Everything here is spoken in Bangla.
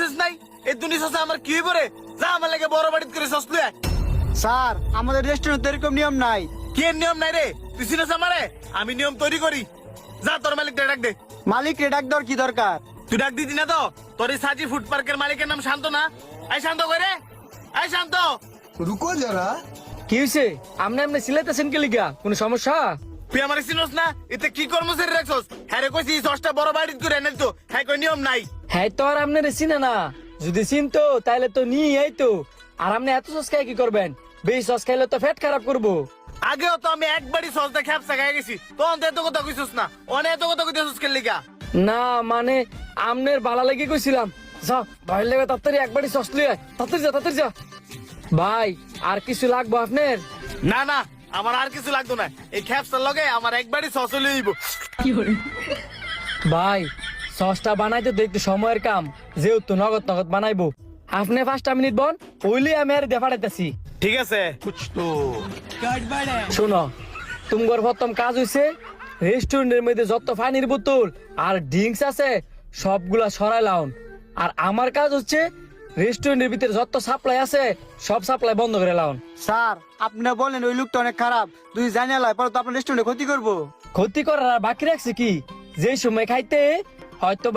শেষ নাই এই দুনি সস আমার কি করে যা আমার লাগে বড় বাড়িতে করে সস লুয়া স্যার আমাদের রেস্টুরেন্টে এরকম নিয়ম নাই। কি নিয়ম নাই রে তুই চিনিস আমারে আমি নিয়ম তৈরি করি যা তোর মালিক ডাক দে মালিক রে ডাক দেওয়ার কি দরকার? তুই ডাক দিতি না তো তোর এই সাজি ফুড পার্কের মালিকের নাম শান্ত না এই শান্ত করে এই শান্ত रुको जरा। কি হয়েছে? আপনি আপনি সিলাইতেছেন কি লিগা? কোনো সমস্যা? তুই আমার চিনোস না এতে কি কর্মচারী রাখছস হ্যাঁ রে কইছি সসটা বড় বাড়িতে করে এনে তো হ্যাঁ কই নিয়ম নাই হ্যাঁ তো আর আপনার চিনে না, যদি চিনতো তাহলে তো নিয়ে আইতো। আর আপনি এত সস খাই কি করবেন? বেশি সস খাইলে তো পেট খারাপ করবো। আগেও তো আমি একবারই সস দিয়ে খ্যাপসা খাই গেছি তখন তো এত কথা কইছস না অনেক এত কথা কইতেছস কে লিগা না মানে আমনের ভালো লেগে কইছিলাম। যা ভাই লেগে তাড়াতাড়ি একবারই সস লিয়ে আয়। তাড়াতাড়ি যা ভাই। আর কিছু লাগবো আপনার? না না আমার আর কিছু লাগতো না এই খ্যাপসার লগে আমার একবারই সস লইব ভাই সসটা বানাইতে তো একটু সময়ের কাম, যেহেতু নগদ নগদ বানাইবো। আপনি 5টা মিনিট বন ওইলে আমি আর দেখা পাঠাইতেছি। ঠিক আছে শোনো, তোমার প্রথম কাজ হইছে রেস্টুরেন্টের মধ্যে যত পানির বোতল আর ড্রিঙ্কস আছে সবগুলা সরাই লাউন। আর আমার কাজ হচ্ছে রেস্টুরেন্টের ভিতরে যত সাপ্লাই আছে সব সাপ্লাই বন্ধ করে লাউন। স্যার আপনি বলেন ওই লোকটা অনেক খারাপ, তুই জানিয়ে পরে তো আপনার রেস্টুরেন্টে ক্ষতি করবো। ক্ষতি করার আর বাকি রাখছে কি? যে সময় খাইতে হয়তো